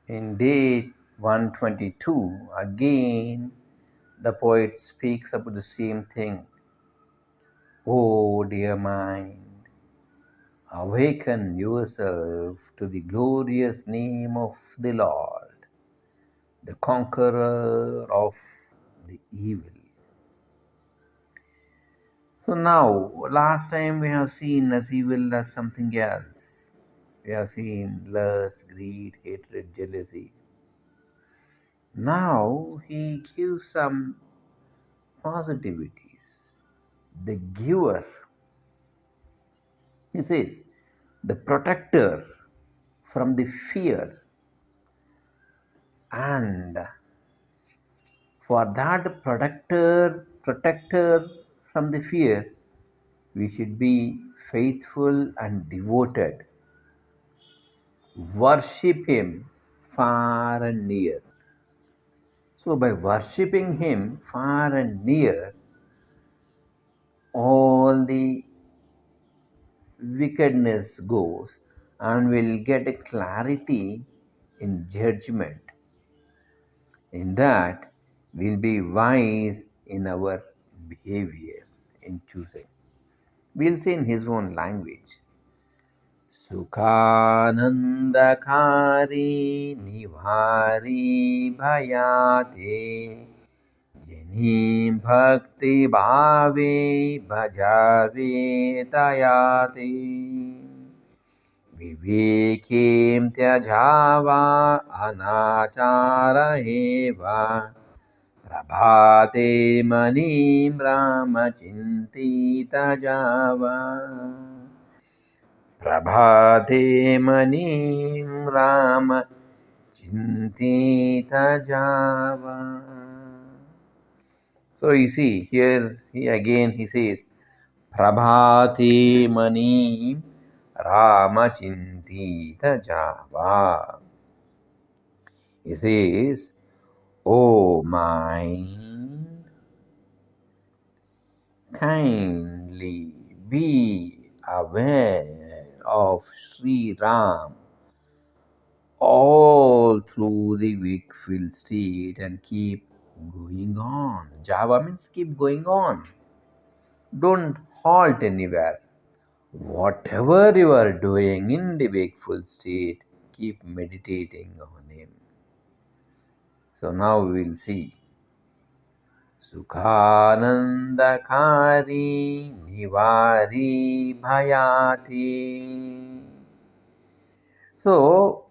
In day 122, again, the poet speaks about the same thing. Oh, dear mind, awaken yourself to the glorious name of the Lord, the conqueror of the evil. So now, last time we have seen as evil as something else. We have seen lust, greed, hatred, jealousy. Now he gives some positivities. The giver, he says, the protector from the fear, and for that protector from the fear, we should be faithful and devoted. Worship him far and near. So by worshipping him far and near, all the wickedness goes, and we'll get a clarity in judgment. In that, we'll be wise in our behavior, in choosing. We'll say in his own language. Sukhanandakari nivari bhayate jani bhakti bhave bhajave tayate vivekim tyajava anacharaheva prabhate manim ramachintita java Prabhate manim Rama Chintita Java. So you see here he says Prabhate manim Rama Chintita Java. He says, O mind, kindly be aware of Sri Ram all through the wakeful state and keep going on. Java means keep going on. Don't halt anywhere. Whatever you are doing in the wakeful state, keep meditating on him. So now we will see. Sukhanandakari nivari bhayati. So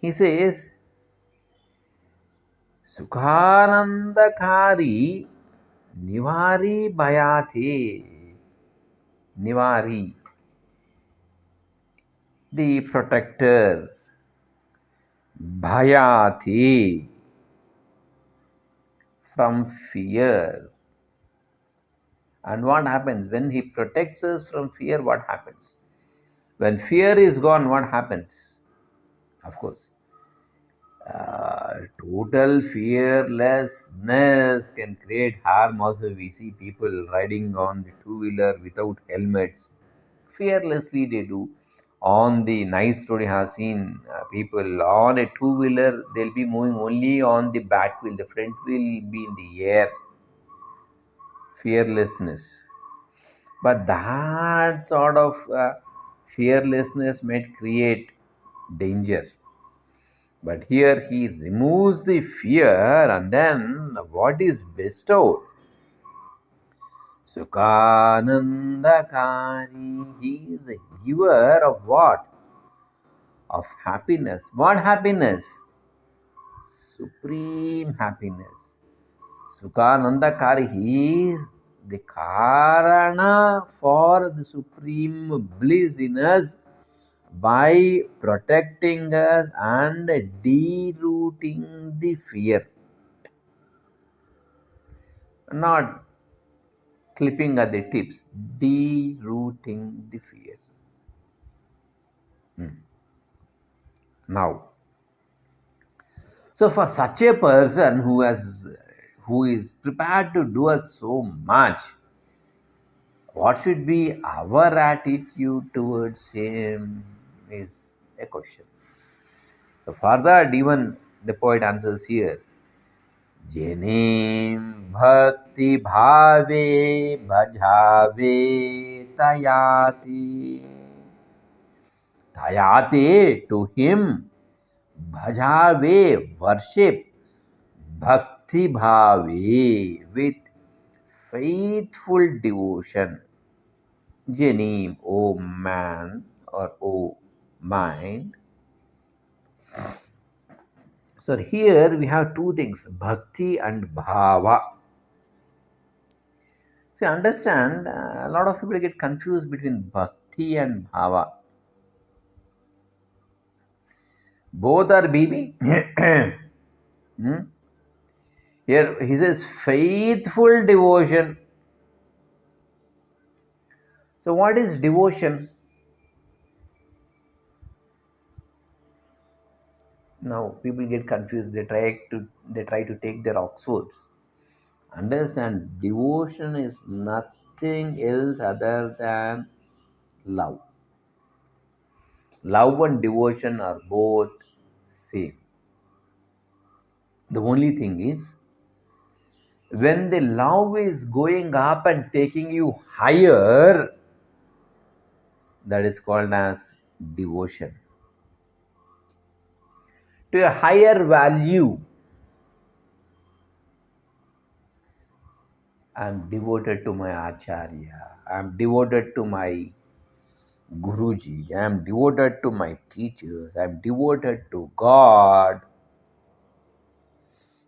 he says, Sukhanandakari nivari bhayate. Nivari, the protector. Bhayate, from fear. And what happens when he protects us from fear? What happens? When fear is gone, what happens? Of course, total fearlessness can create harm. Also, we see people riding on the two-wheeler without helmets. Fearlessly they do. On the nice road, I have seen people on a two-wheeler. They'll be moving only on the back wheel. The front wheel will be in the air. Fearlessness. But that sort of fearlessness might create danger. But here he removes the fear, and then what is bestowed? Sukhanandakari. He is a giver of what? Of happiness. What happiness? Supreme happiness. Sukhanandakari. He is the Karana for the supreme bliss in us by protecting us and derooting the fear. Not clipping at the tips, derooting the fear. Now, so for such a person who is prepared to do us so much, what should be our attitude towards him is a question. So for that, even the poet answers here, Jenim bhakti bhave bhajave tayati. Tayate, to him, bhajave, worship, bhakti bhave, with faithful devotion. Janeem, O man or O mind. So here we have two things, bhakti and bhava. So understand, a lot of people get confused between bhakti and bhava. Both are BB. Hmm? Here he says faithful devotion. So what is devotion? Now people get confused. They try to take their Oxfords. Understand, devotion is nothing else other than love. Love and devotion are both same. The only thing is, when the love is going up and taking you higher, that is called as devotion. To a higher value, I am devoted to my Acharya, I am devoted to my Guruji, I am devoted to my teachers, I am devoted to God,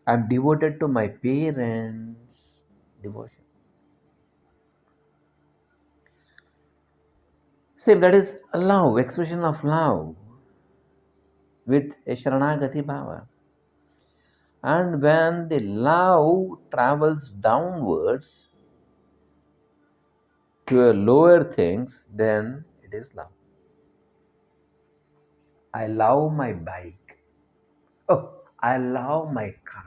I am devoted to my parents. Devotion. Same, that is love, expression of love with a Sharanagati Bhava. And when the love travels downwards to a lower things, then it is love. I love my bike. Oh, I love my car.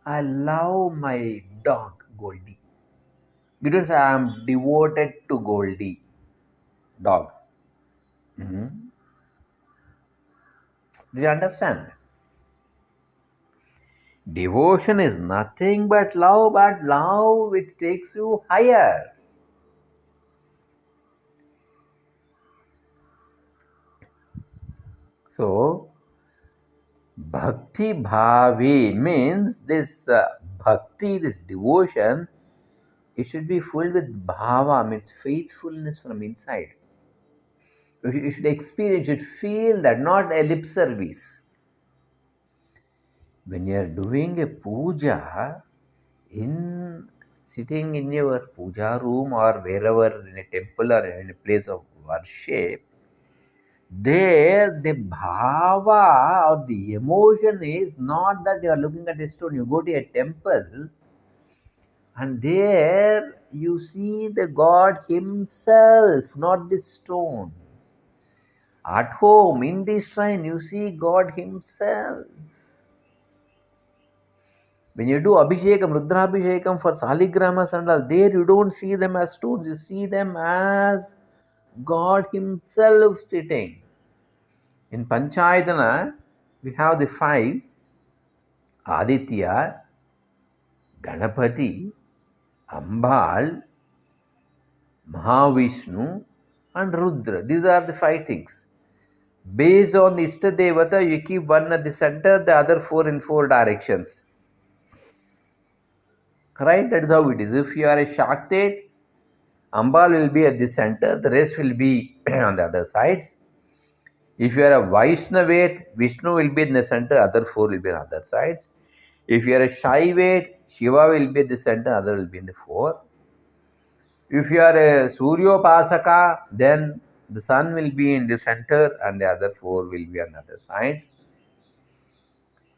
I love my dog, Goldie. You don't say I am devoted to Goldie, dog. Mhm. Do you understand? Devotion is nothing but love which takes you higher. So, bhakti bhavi means this bhakti, this devotion, it should be filled with bhava, means faithfulness from inside. You should experience, you should feel that, not a lip service. When you are doing a puja, in sitting in your puja room or wherever, in a temple or in a place of worship, there the bhava or the emotion is not that you are looking at a stone. You go to a temple and there you see the God himself, not the stone. At home in the shrine you see God himself. When you do Abhishekam, Rudrabhishekam for Saligramas and all, there you don't see them as stones, you see them as God himself sitting. In Panchayatana, we have the five: Aditya, Ganapati, Ambal, Mahavishnu, and Rudra. These are the five things. Based on the Ishtadevata, you keep one at the center, the other four in four directions. Right? That is how it is. If you are a Shaktet, Ambal will be at the center, the rest will be on the other sides. If you are a Vaishnavet, Vishnu will be in the center, other four will be on other sides. If you are a Shaivet, Shiva will be at the center, other will be in the four. If you are a Suryopasaka, then the sun will be in the center and the other four will be on the other sides.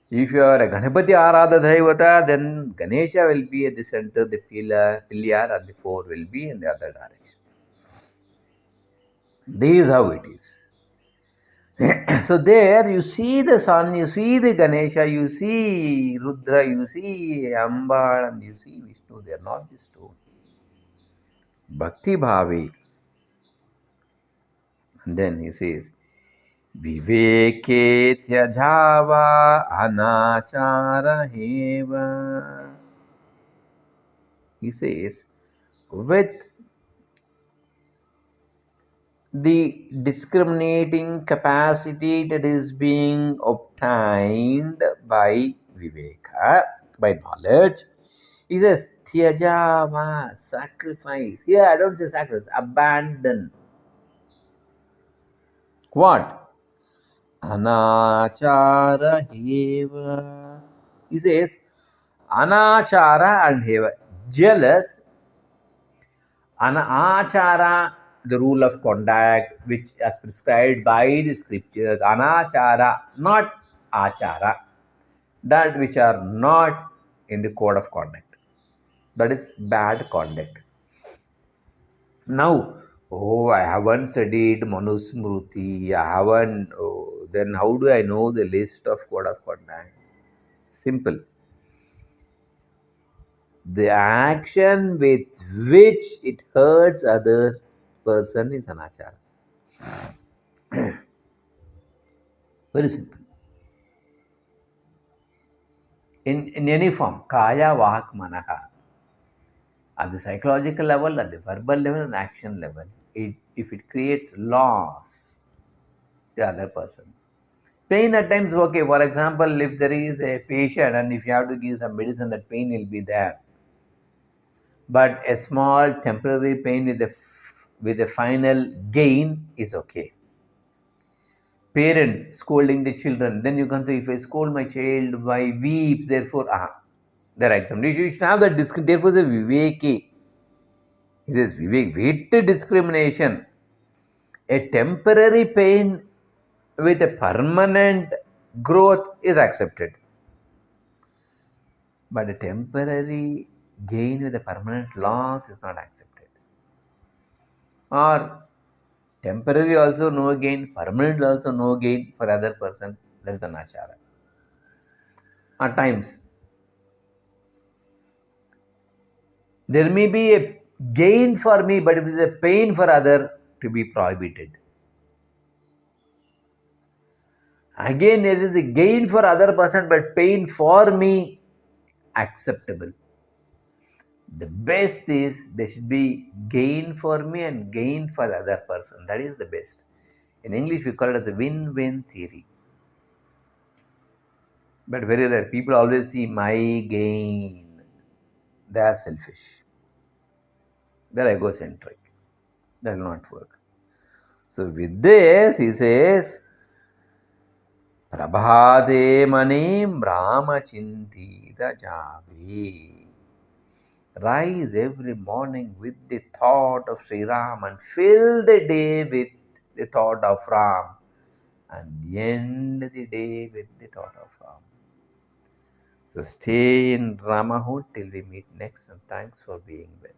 If you are a Ganapati Arada Daivata, then Ganesha will be at the center, the pillar, and the four will be in the other direction. This is how it is. So there you see the sun, you see the Ganesha, you see Rudra, you see Amba, and you see Vishnu. They are not the stone. Bhakti Bhavi. Then he says, Viveke tyajava anachara heva. He says, with the discriminating capacity that is being obtained by Viveka, by knowledge, he says, Tyajava, sacrifice. Here I don't say sacrifice, abandon. What? Anachara heva. He says, Anachara and heva. Jealous, Anachara, the rule of conduct which is prescribed by the scriptures. Anachara, not achara. That which are not in the code of conduct. That is bad conduct. Now, oh, I haven't studied Manusmruti, I haven't, oh, then how do I know the list of code of conduct? Simple. The action with which it hurts other person is anachara. Very simple. In any form, kaya, vak, manaha. At the psychological level, at the verbal level, and action level, if it creates loss to the other person. Pain at times, okay, for example, if there is a patient and if you have to give some medicine, that pain will be there. But a small temporary pain with a final gain is okay. Parents scolding the children, then you can say, if I scold my child, why weeps, therefore, there are some. You should have that therefore the viveki. He says, vivek, with discrimination. A temporary pain with a permanent growth is accepted. But a temporary gain with a permanent loss is not accepted. Or temporary also no gain, permanent also no gain for other person, that is an achara. At times, there may be a gain for me, but it is a pain for other to be prohibited. Again, there is a gain for other person, but pain for me acceptable. The best is there should be gain for me and gain for the other person. That is the best. In English, we call it as a win-win theory. But very rare. People always see my gain. They are selfish. They are egocentric. That will not work. So with this, he says, Prabhade manim Rama chintita javi. Rise every morning with the thought of Sri Ram and fill the day with the thought of Ram and end the day with the thought of Ram. So stay in Ramahood till we meet next, and thanks for being with.